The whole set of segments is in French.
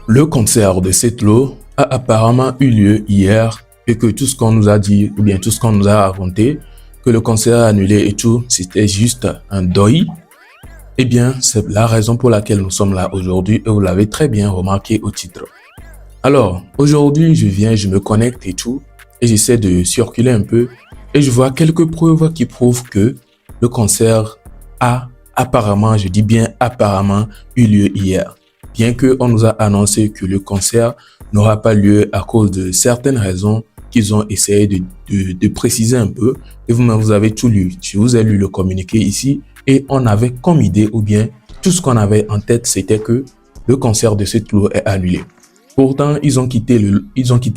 Le concert de Setlo a apparemment eu lieu hier et que tout ce qu'on nous a dit, ou bien tout ce qu'on nous a raconté, que le concert a annulé et tout, c'était juste un deuil. Eh bien, c'est la raison pour laquelle nous sommes là aujourd'hui et vous l'avez très bien remarqué au titre. Alors, aujourd'hui, je me connecte et tout, et j'essaie de circuler un peu et je vois quelques preuves qui prouvent que le concert a apparemment, je dis bien apparemment, eu lieu hier. Bien qu'on nous a annoncé que le concert n'aura pas lieu à cause de certaines raisons qu'ils ont essayé de préciser un peu. Et vous-même, vous avez tout lu. Je vous ai lu le communiqué ici et on avait comme idée ou bien tout ce qu'on avait en tête, c'était que le concert de Setlo est annulé. Pourtant, ils ont quitté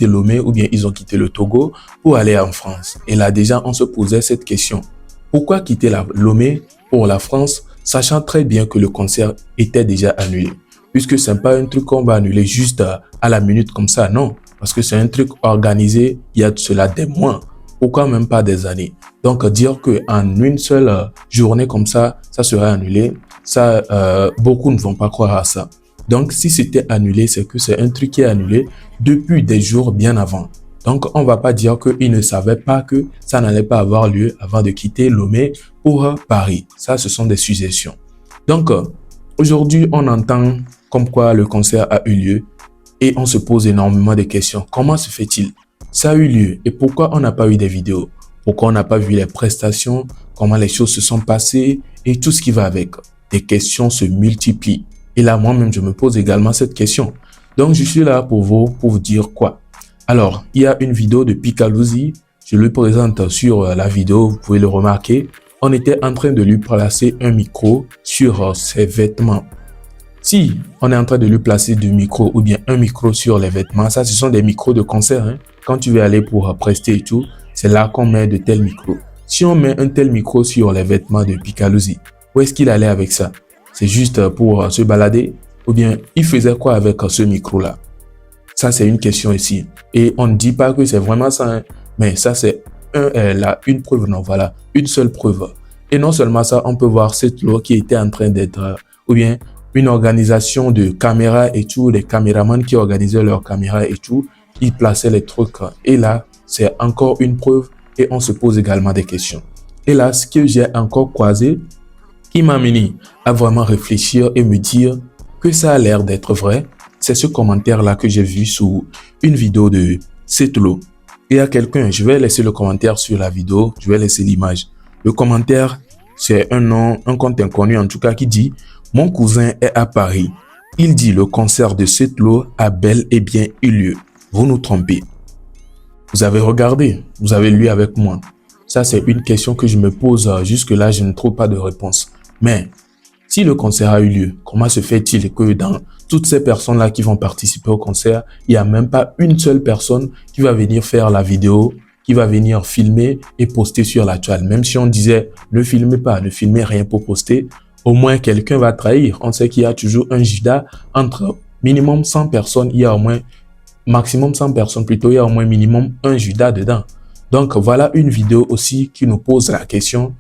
Lomé ou bien ils ont quitté le Togo pour aller en France. Et là, déjà, on se posait cette question. Pourquoi quitter Lomé pour la France, sachant très bien que le concert était déjà annulé? Puisque c'est pas un truc qu'on va annuler juste à la minute comme ça, non. Parce que c'est un truc organisé il y a de cela des mois. Pourquoi même pas des années? Donc, dire qu'en une seule journée comme ça serait annulé, ça, beaucoup ne vont pas croire à ça. Donc, si c'était annulé, c'est que c'est un truc qui est annulé depuis des jours bien avant. Donc, on va pas dire qu'ils ne savaient pas que ça n'allait pas avoir lieu avant de quitter Lomé pour Paris. Ça, ce sont des suggestions. Donc, aujourd'hui, on entend comme quoi le concert a eu lieu et on se pose énormément de questions. Comment se fait-il? Ça a eu lieu et pourquoi on n'a pas eu des vidéos? Pourquoi on n'a pas vu les prestations? Comment les choses se sont passées et tout ce qui va avec? Des questions se multiplient. Et là, moi-même, je me pose également cette question. Donc, je suis là pour vous dire quoi? Alors, il y a une vidéo de Picaluzzi. Je le présente sur la vidéo, vous pouvez le remarquer. On était en train de lui placer un micro sur ses vêtements. Si on est en train de lui placer du micro ou bien un micro sur les vêtements, ça, ce sont des micros de concert. Hein. Quand tu veux aller pour prester et tout, c'est là qu'on met de tels micros. Si on met un tel micro sur les vêtements de Picaluzzi, où est-ce qu'il allait avec ça? C'est juste pour se balader? Ou bien, il faisait quoi avec ce micro-là? Ça, c'est une question ici. Et on ne dit pas que c'est vraiment ça, hein, mais ça, c'est une preuve. Non, voilà, une seule preuve. Et non seulement ça, on peut voir Setlo qui était en train d'être, ou bien une organisation de caméras et tout, les caméramans qui organisaient leurs caméras et tout, ils plaçaient les trucs. Et là, c'est encore une preuve et on se pose également des questions. Et là, ce que j'ai encore croisé, qui m'a amené à vraiment réfléchir et me dire que ça a l'air d'être vrai, c'est ce commentaire-là que j'ai vu sous une vidéo de Setlo. Il y a quelqu'un, je vais laisser le commentaire sur la vidéo, je vais laisser l'image. Le commentaire, c'est un nom, un compte inconnu en tout cas qui dit « Mon cousin est à Paris. Il dit le concert de Setlo a bel et bien eu lieu. Vous nous trompez. » Vous avez regardé, vous avez lu avec moi. Ça, c'est une question que je me pose jusque-là, je ne trouve pas de réponse. Mais si le concert a eu lieu, comment se fait-il que dans toutes ces personnes-là qui vont participer au concert, il n'y a même pas une seule personne qui va venir faire la vidéo, qui va venir filmer et poster sur la toile. Même si on disait ne filmez pas, ne filmez rien pour poster, au moins quelqu'un va trahir. On sait qu'il y a toujours un Judas entre minimum 100 personnes, il y a au moins maximum 100 personnes plutôt, il y a au moins minimum un Judas dedans. Donc voilà une vidéo aussi qui nous pose la question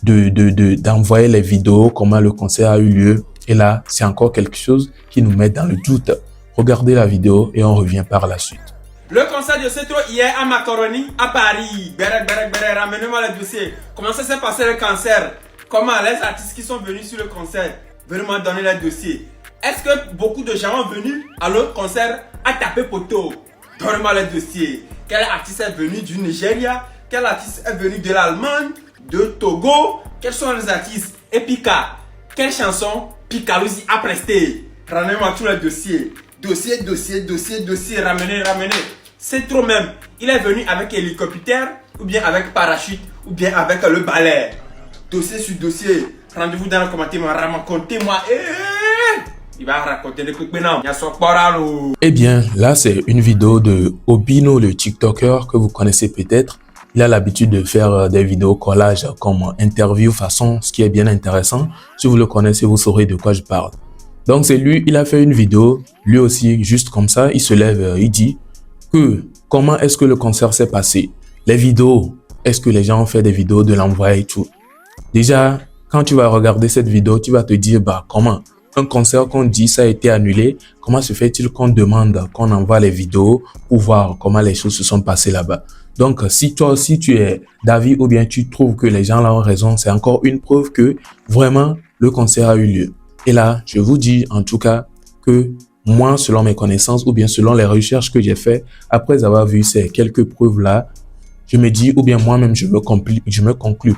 d'envoyer les vidéos, comment le concert a eu lieu. Et là, c'est encore quelque chose qui nous met dans le doute. Regardez la vidéo et on revient par la suite. Le concert de Setlo hier à Macaroni, à Paris. Ramenez-moi le dossier. Comment ça s'est passé le concert? Comment les artistes qui sont venus sur le concert? Venez-moi donner le dossier. Est-ce que beaucoup de gens sont venus à l'autre concert à taper poteau? Donnez-moi le dossier. Quel artiste est venu du Nigeria? Quel artiste est venu de l'Allemagne? De Togo? Quels sont les artistes? Et Pika, quelle chanson Picaluzzi a presté? Ramenez-moi tout le dossier. Dossier, ramenez. C'est trop même. Il est venu avec hélicoptère, ou bien avec parachute, ou bien avec le balai. Dossier sur dossier. Rendez-vous dans le commentaire, racontez-moi. Il va raconter des trucs maintenant. Eh bien, là, c'est une vidéo de Obino, le TikToker que vous connaissez peut-être. Il a l'habitude de faire des vidéos collages comme interview façon, ce qui est bien intéressant. Si vous le connaissez, vous saurez de quoi je parle. Donc, c'est lui, il a fait une vidéo, lui aussi, juste comme ça, il se lève, il dit que comment est-ce que le concert s'est passé? Les vidéos, est-ce que les gens ont fait des vidéos de l'envoi et tout? Déjà, quand tu vas regarder cette vidéo, tu vas te dire, bah, comment? un concert qu'on dit ça a été annulé, comment se fait-il qu'on demande, qu'on envoie les vidéos pour voir comment les choses se sont passées là-bas? Donc, si toi aussi tu es d'avis ou bien tu trouves que les gens là ont raison, c'est encore une preuve que vraiment le concert a eu lieu. Et là, je vous dis en tout cas que moi, selon mes connaissances ou bien selon les recherches que j'ai faites, après avoir vu ces quelques preuves-là, je me dis ou bien moi-même je me conclus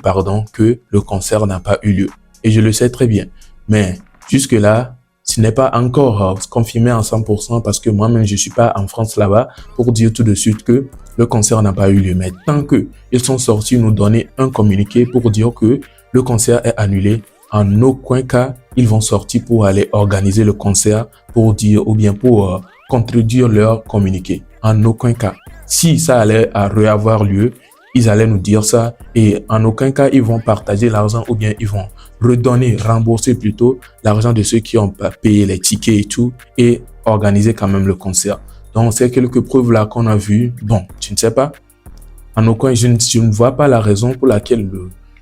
que le concert n'a pas eu lieu. Et je le sais très bien. Mais jusque-là, ce n'est pas encore confirmé à 100% parce que moi-même je suis pas en France là-bas pour dire tout de suite que le concert n'a pas eu lieu. Mais tant que ils sont sortis nous donner un communiqué pour dire que le concert est annulé, en aucun cas ils vont sortir pour aller organiser le concert pour dire ou bien pour contredire leur communiqué. En aucun cas. Si ça allait à réavoir lieu, ils allaient nous dire ça et en aucun cas ils vont partager l'argent ou bien ils vont rembourser plutôt l'argent de ceux qui ont payé les tickets et tout et organiser quand même le concert. Donc c'est quelques preuves là qu'on a vues. Bon, je ne sais pas. En aucun, je ne vois pas la raison pour laquelle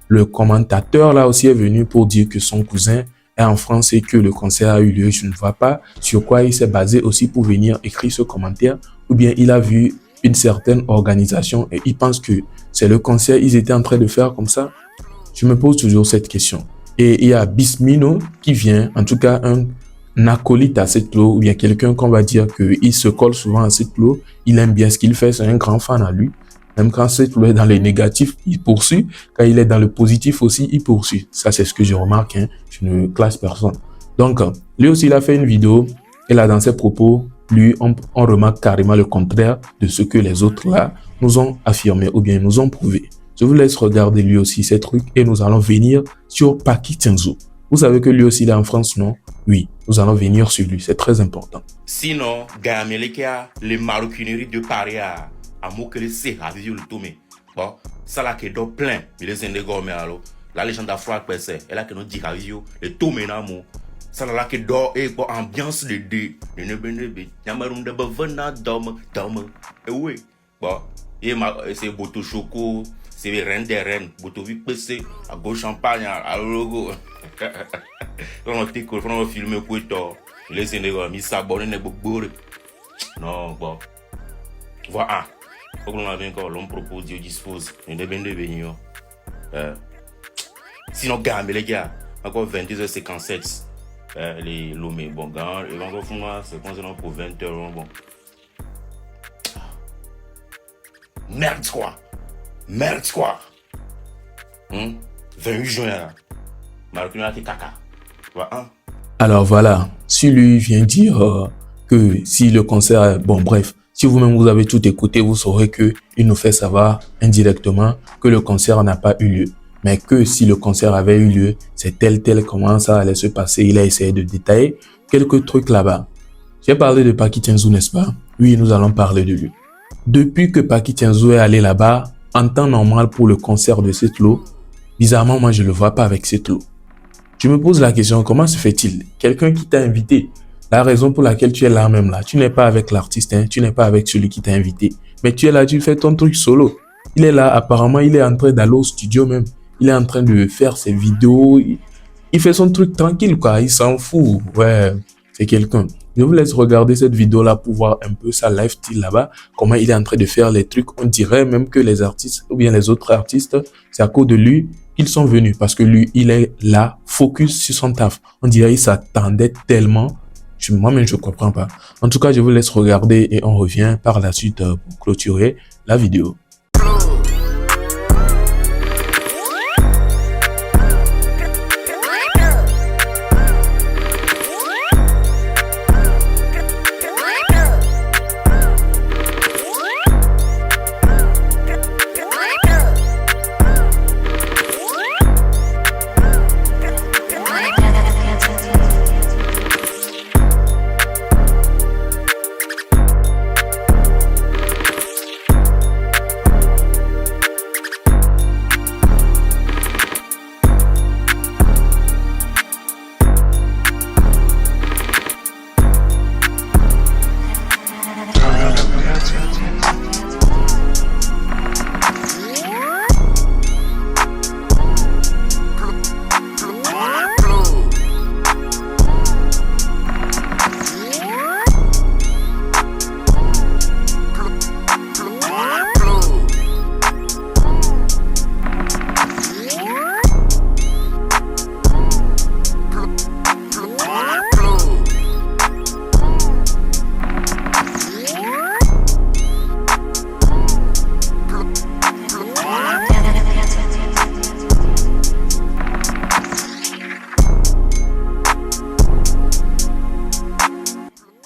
le commentateur là aussi est venu pour dire que son cousin est en France et que le concert a eu lieu. Je ne vois pas sur quoi il s'est basé aussi pour venir écrire ce commentaire ou bien il a vu une certaine organisation et il pense que c'est le concert ils étaient en train de faire comme ça. Je me pose toujours cette question. Et il y a Bismino qui vient, en tout cas un acolyte à Setlo, ou bien quelqu'un qu'on va dire qu'il se colle souvent à Setlo, il aime bien ce qu'il fait, c'est un grand fan à lui. Même quand Setlo est dans les négatifs, il poursuit. Quand il est dans le positif aussi, il poursuit. Ça, c'est ce que je remarque, hein. Je ne classe personne. Donc, lui aussi, il a fait une vidéo et là, dans ses propos, lui, on remarque carrément le contraire de ce que les autres là nous ont affirmé ou bien nous ont prouvé. Je vous laisse regarder lui aussi ces trucs et nous allons venir sur Paki Tianzou. Vous savez que lui aussi il est en France, non? Oui, nous allons venir sur lui, c'est très important. Sinon, Gameleka, les maroquineries de Paris à Mokele Serravi le Tomé. Bon, ça là qui est plein, mais les Sénégal, mais alors, la légende d'Afro, elle a que nous dit Ravio, les Tomé Namo. Ça là qui dort et quoi, ambiance de dé. Yamarum de Bavana, Dom. Et oui, bon, c'est Boto Choco. C'est les reines des reines. Botovi PC, à gauche champagne, à logo. On a filmé pour toi. Les Sénégal, mis ça, bon, on est beaucoup. Non, bon. Voilà. Faut qu'on a encore l'homme propose, Dieu dispose. Il est bien devenu. Sinon, gamme, les gars, encore 22h57. Les Lomé, bon, gars, et encore pour moi, c'est concernant pour 20h, bon. Merde, quoi. 28 juin, là. Caca. Alors voilà, si lui vient dire que si le concert, bon bref, si vous-même vous avez tout écouté, vous saurez que il nous fait savoir indirectement que le concert n'a pas eu lieu. Mais que si le concert avait eu lieu, c'est tel comment ça allait se passer. Il a essayé de détailler quelques trucs là-bas. J'ai parlé de Paki Tianzou, n'est-ce pas? Oui, nous allons parler de lui. Depuis que Paki Tianzou est allé là-bas, en temps normal pour le concert de Setlo, bizarrement, moi, je ne le vois pas avec Setlo. Je me pose la question, comment se fait-il? Quelqu'un qui t'a invité, la raison pour laquelle tu es là même là, tu n'es pas avec l'artiste, hein, tu n'es pas avec celui qui t'a invité, mais tu es là, tu fais ton truc solo. Il est là, apparemment, il est en train d'aller au studio même. Il est en train de faire ses vidéos. Il fait son truc tranquille, quoi. Il s'en fout. Ouais, c'est quelqu'un. Je vous laisse regarder cette vidéo-là pour voir un peu sa lifestyle là-bas. Comment il est en train de faire les trucs. On dirait même que les artistes, ou bien les autres artistes, c'est à cause de lui qu'ils sont venus. Parce que lui, il est là, focus sur son taf. On dirait qu'il s'attendait tellement. Moi-même, je ne comprends pas. En tout cas, je vous laisse regarder et on revient par la suite pour clôturer la vidéo.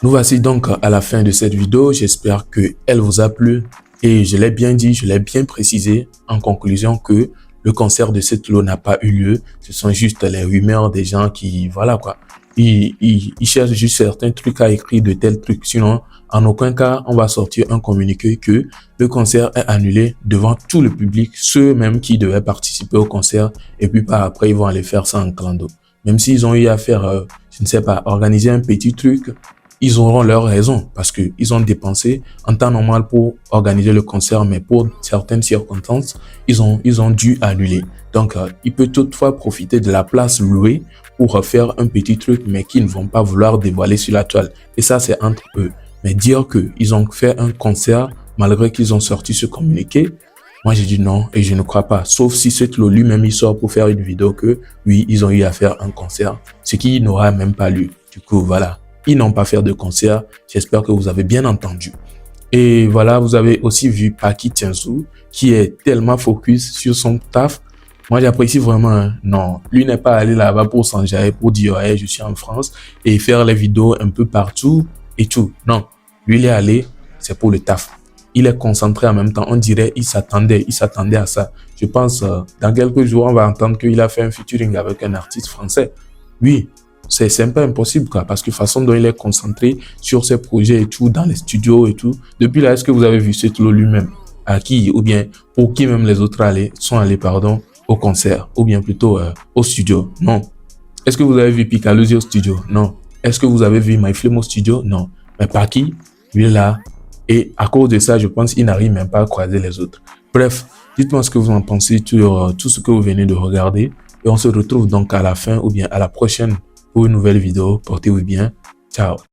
Nous voici donc à la fin de cette vidéo. J'espère qu'elle vous a plu. Et je l'ai bien dit, je l'ai bien précisé en conclusion que le concert de Setlo n'a pas eu lieu. Ce sont juste les rumeurs des gens qui, voilà quoi. Ils cherchent juste certains trucs à écrire de tels trucs. Sinon, en aucun cas, on va sortir un communiqué que le concert est annulé devant tout le public, ceux même qui devaient participer au concert. Et puis par après, ils vont aller faire ça en clando. Même s'ils ont eu à faire, je ne sais pas, organiser un petit truc, ils auront leur raison parce que ils ont dépensé en temps normal pour organiser le concert, mais pour certaines circonstances, ils ont dû annuler. Donc, il peut toutefois profiter de la place louée pour faire un petit truc, mais qu'ils ne vont pas vouloir dévoiler sur la toile. Et ça, c'est entre eux. Mais dire qu'ils ont fait un concert malgré qu'ils ont sorti ce communiqué, moi, j'ai dit non et je ne crois pas. Sauf si Setlo lui-même, il sort pour faire une vidéo que, oui, ils ont eu à faire un concert, ce qui n'aura même pas lieu. Du coup, voilà. Ils n'ont pas fait de concert. J'espère que vous avez bien entendu. Et voilà, vous avez aussi vu Paki Tianzou, qui est tellement focus sur son taf. Moi, j'apprécie vraiment. Hein. Non, lui n'est pas allé là-bas pour s'enjailler, pour dire hey, je suis en France et faire les vidéos un peu partout et tout. Non, lui, il est allé, c'est pour le taf. Il est concentré en même temps. On dirait il s'attendait à ça. Je pense, dans quelques jours, on va entendre qu'il a fait un featuring avec un artiste français. Oui. C'est un peu impossible quoi, parce que de façon dont il est concentré sur ses projets et tout, dans les studios et tout. Depuis là, est-ce que vous avez vu Setlo lui-même à qui, ou bien pour qui même les autres sont allés au concert, ou bien plutôt au studio? Non. Est-ce que vous avez vu Picalosi au studio? Non. Est-ce que vous avez vu MyFlame au studio? Non. Mais Paki, lui est là, et à cause de ça, je pense qu'il n'arrive même pas à croiser les autres. Bref, dites-moi ce que vous en pensez sur tout ce que vous venez de regarder, et on se retrouve donc à la fin ou bien à la prochaine pour une nouvelle vidéo. Portez-vous bien. Ciao.